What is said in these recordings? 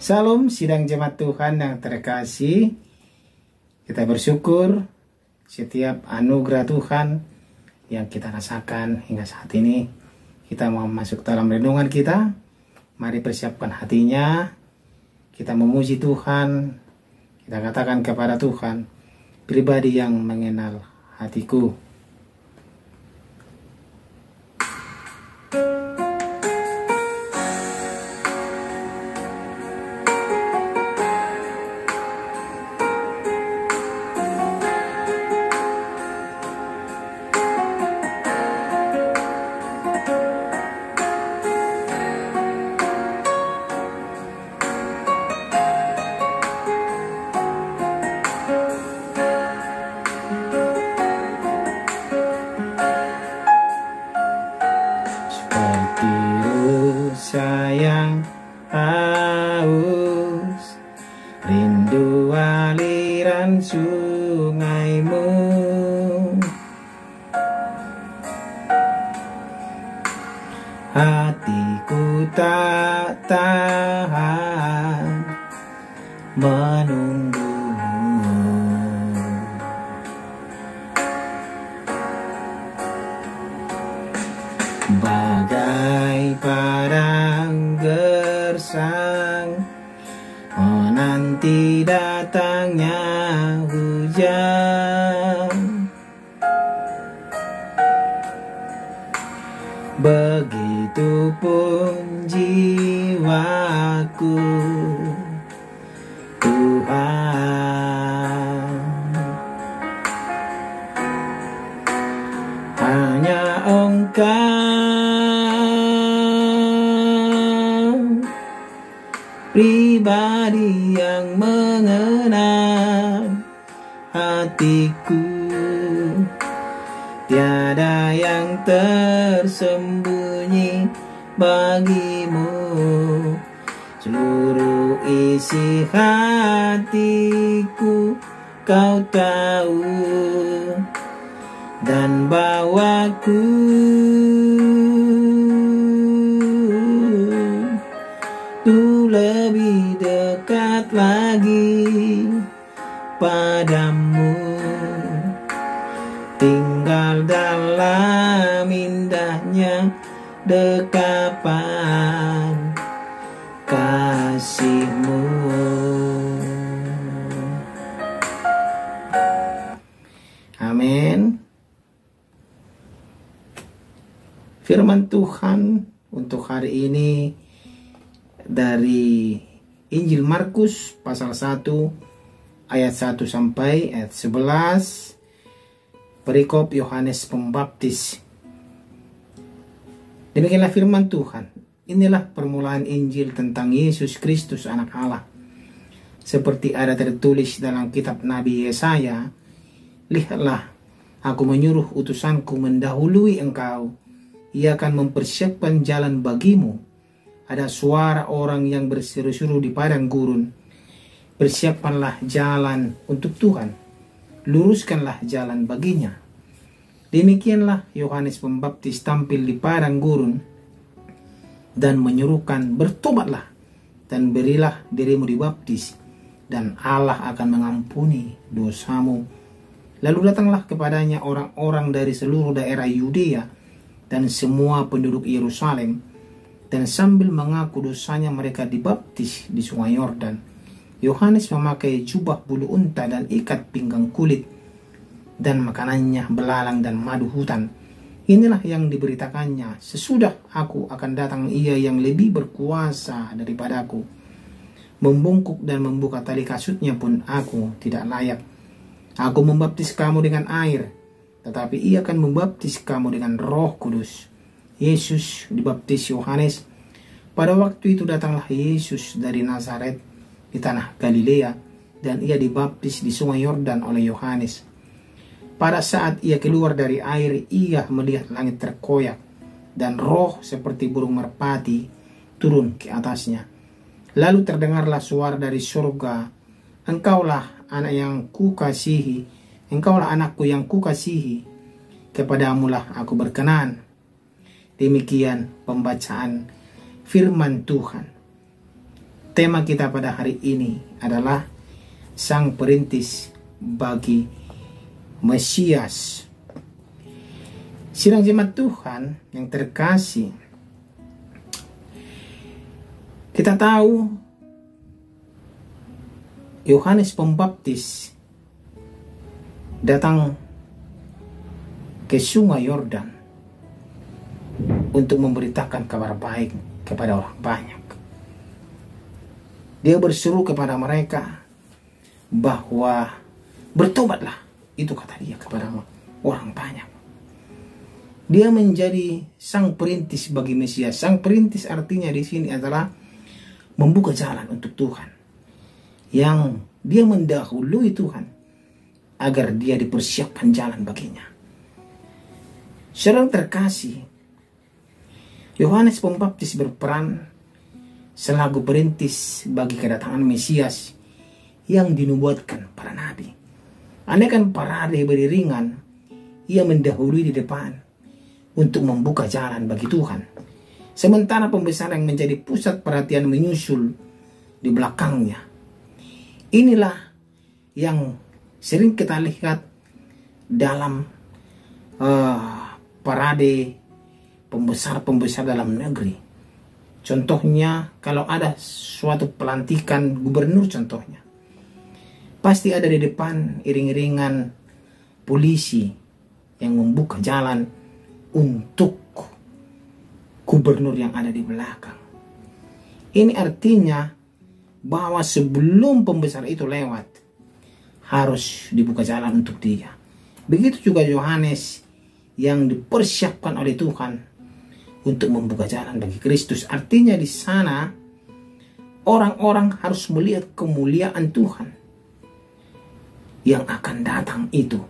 Salam sidang jemaat Tuhan yang terkasih. Kita bersyukur setiap anugerah Tuhan yang kita rasakan hingga saat ini. Kita mau masuk dalam renungan kita. Mari persiapkan hatinya. Kita memuji Tuhan. Kita katakan kepada Tuhan, pribadi yang mengenal hatiku. Sayang haus, rindu aliran sungaimu. Hatiku tak tahan menunggumu. Bagai padang gersang menanti datangnya hujan, begitupun jiwaku, Tuhan. Hanya Engkau pribadi yang mengenal hatiku, tiada yang tersembunyi bagimu. Seluruh isi hatiku Kau tahu, dan bawaku tuh lebih dekat lagi padamu, tinggal dalam indahnya dekapan kasih-Mu. Amin. Firman Tuhan untuk hari ini dari Injil Markus pasal 1 ayat 1 sampai ayat 11, perikop Yohanes Pembaptis. Demikianlah firman Tuhan. Inilah permulaan Injil tentang Yesus Kristus anak Allah. Seperti ada tertulis dalam kitab Nabi Yesaya, lihatlah, aku menyuruh utusanku mendahului engkau. Ia akan mempersiapkan jalan bagimu. Ada suara orang yang berseru-seru di padang gurun, persiapkanlah jalan untuk Tuhan, luruskanlah jalan baginya. Demikianlah Yohanes Pembaptis tampil di padang gurun dan menyerukan, bertobatlah dan berilah dirimu dibaptis, dan Allah akan mengampuni dosamu. Lalu datanglah kepadanya orang-orang dari seluruh daerah Yudea dan semua penduduk Yerusalem, dan sambil mengaku dosanya mereka dibaptis di sungai Yordan. Yohanes memakai jubah bulu unta dan ikat pinggang kulit, dan makanannya belalang dan madu hutan. Inilah yang diberitakannya, sesudah aku akan datang ia yang lebih berkuasa daripadaku. Membungkuk dan membuka tali kasutnya pun aku tidak layak. Aku membaptis kamu dengan air, tetapi ia akan membaptis kamu dengan Roh Kudus. Yesus dibaptis Yohanes. Pada waktu itu datanglah Yesus dari Nazaret di tanah Galilea, dan ia dibaptis di sungai Yordan oleh Yohanes. Pada saat ia keluar dari air, ia melihat langit terkoyak, dan roh seperti burung merpati turun ke atasnya. Lalu terdengarlah suara dari surga, Engkaulah anak yang kukasihi, Engkaulah anakku yang kukasihi, kepadamulah aku berkenan. Demikian pembacaan firman Tuhan. tema kita pada hari ini adalah Sang Perintis bagi Mesias. Sidang jemaat Tuhan yang terkasih, kita tahu Yohanes Pembaptis datang ke Sungai Yordan untuk memberitakan kabar baik kepada orang banyak. Dia berseru kepada mereka bahwa bertobatlah, itu kata dia kepada orang banyak. Dia menjadi sang perintis bagi Mesias. Sang perintis artinya di sini adalah membuka jalan untuk Tuhan, yang dia mendahului Tuhan agar dia dipersiapkan jalan baginya. Saudara terkasih, Yohanes Pembaptis berperan selaku perintis bagi kedatangan Mesias yang dinubuatkan para nabi. Andaikan parade beriringan, ia mendahului di depan untuk membuka jalan bagi Tuhan, sementara pembesar yang menjadi pusat perhatian menyusul di belakangnya. Inilah yang sering kita lihat dalam parade pembesar-pembesar dalam negeri. Contohnya, kalau ada suatu pelantikan gubernur contohnya, pasti ada di depan iring-iringan polisi yang membuka jalan untuk gubernur yang ada di belakang. Ini artinya bahwa sebelum pembesar itu lewat, harus dibuka jalan untuk dia. Begitu juga Yohanes yang dipersiapkan oleh Tuhan untuk membuka jalan bagi Kristus. Artinya di sana orang-orang harus melihat kemuliaan Tuhan yang akan datang itu.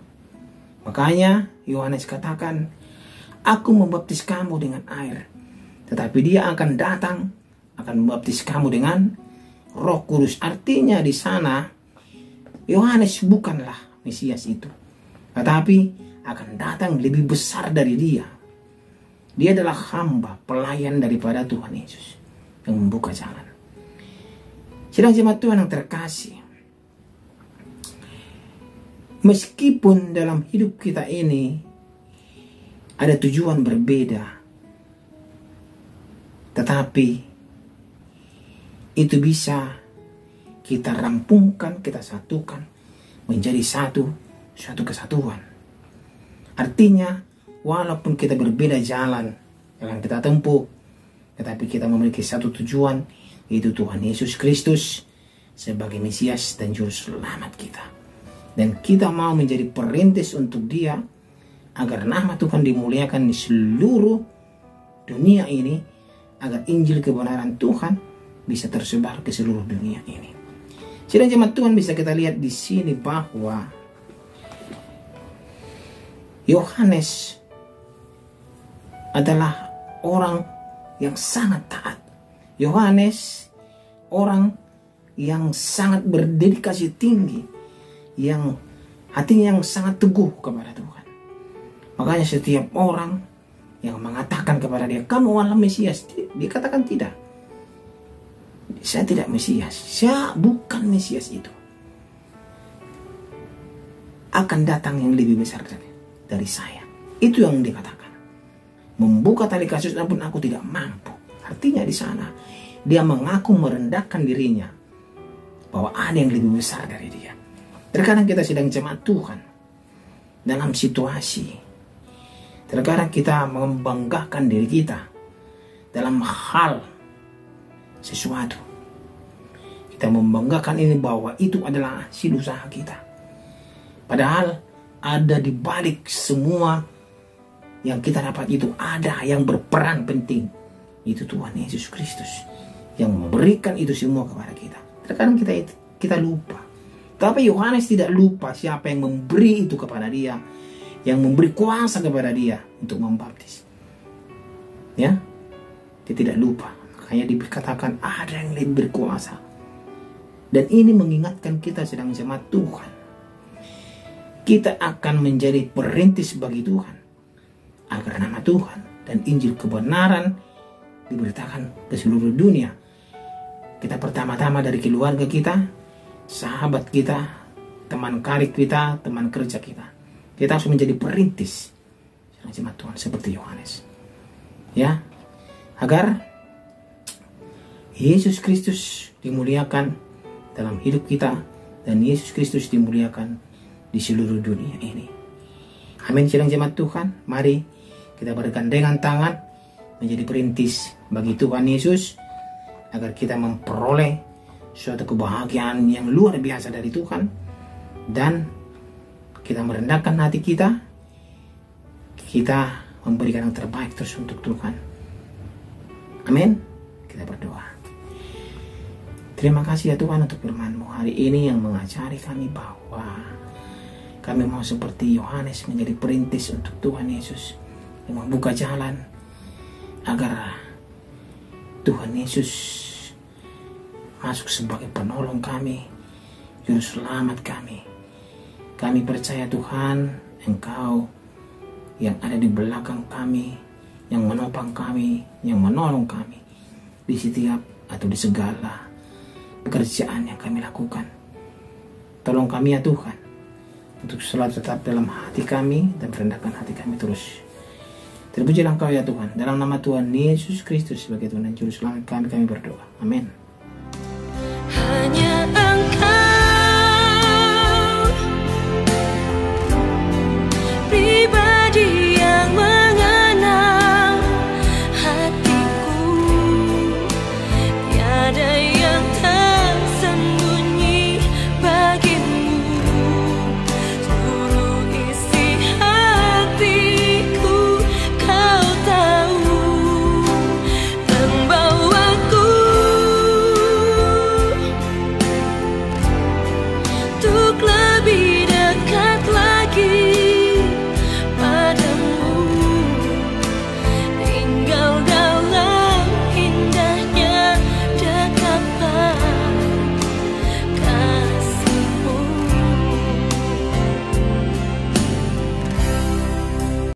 Makanya Yohanes katakan, aku membaptis kamu dengan air, tetapi dia akan datang, akan membaptis kamu dengan Roh Kudus. Artinya di sana Yohanes bukanlah Mesias itu, tetapi akan datang lebih besar dari dia. Dia adalah hamba, pelayan daripada Tuhan Yesus yang membuka jalan. Sidang jemaat Tuhan yang terkasih, meskipun dalam hidup kita ini ada tujuan berbeda, tetapi itu bisa kita rampungkan, kita satukan menjadi satu kesatuan. Artinya, walaupun kita berbeda jalan yang kita tempuh, tetapi kita memiliki satu tujuan, yaitu Tuhan Yesus Kristus sebagai Mesias dan Juru Selamat kita. Dan kita mau menjadi perintis untuk Dia, agar nama Tuhan dimuliakan di seluruh dunia ini, agar Injil kebenaran Tuhan bisa tersebar ke seluruh dunia ini. Sidang jemaat Tuhan, bisa kita lihat di sini bahwa Yohanes adalah orang yang sangat taat. Yohanes orang yang sangat berdedikasi tinggi, yang hatinya yang sangat teguh kepada Tuhan. Makanya setiap orang yang mengatakan kepada dia, kamu adalah Mesias, dia katakan tidak. Saya tidak Mesias, saya bukan Mesias itu. Akan datang yang lebih besar dari saya. Itu yang dikatakan. Membuka tali kasus pun aku tidak mampu. Artinya di sana dia mengaku merendahkan dirinya bahwa ada yang lebih besar dari dia. Terkadang kita sedang jemaat Tuhan dalam situasi, terkadang kita membanggakan diri kita dalam hal sesuatu. Kita membanggakan ini bahwa itu adalah hasil usaha kita. Padahal ada di balik semua yang kita dapat itu, ada yang berperan penting, itu Tuhan Yesus Kristus yang memberikan itu semua kepada kita. Terkadang kita lupa, tapi Yohanes tidak lupa siapa yang memberi itu kepada dia, yang memberi kuasa kepada dia untuk membaptis. Ya, dia tidak lupa. Makanya dikatakan ada yang lebih berkuasa. Dan ini mengingatkan kita sedang jemaat Tuhan, kita akan menjadi perintis bagi Tuhan, agar nama Tuhan dan Injil kebenaran diberitakan ke seluruh dunia. Kita pertama-tama dari keluarga kita, sahabat kita, teman karib kita, teman kerja kita. Kita harus menjadi perintis jemaat Tuhan seperti Yohanes. Ya, agar Yesus Kristus dimuliakan dalam hidup kita dan Yesus Kristus dimuliakan di seluruh dunia ini. Amin. Sidang jemaat Tuhan, mari kita bergandengan tangan menjadi perintis bagi Tuhan Yesus, agar kita memperoleh suatu kebahagiaan yang luar biasa dari Tuhan, dan kita merendahkan hati kita memberikan yang terbaik terus untuk Tuhan. Amin. Kita berdoa. Terima kasih ya Tuhan untuk firman-Mu hari ini yang mengajari kami bahwa kami mau seperti Yohanes menjadi perintis untuk Tuhan Yesus, yang membuka jalan agar Tuhan Yesus masuk sebagai penolong kami, juru selamat kami. Kami percaya Tuhan, Engkau yang ada di belakang kami, yang menopang kami, yang menolong kami di setiap atau di segala pekerjaan yang kami lakukan. Tolong kami ya Tuhan, untuk selalu tetap dalam hati kami dan merendahkan hati kami terus. Terpujilah Engkau ya Tuhan. Dalam nama Tuhan Yesus Kristus sebagai Tuhan dan Juru Selamat kami berdoa. Amin.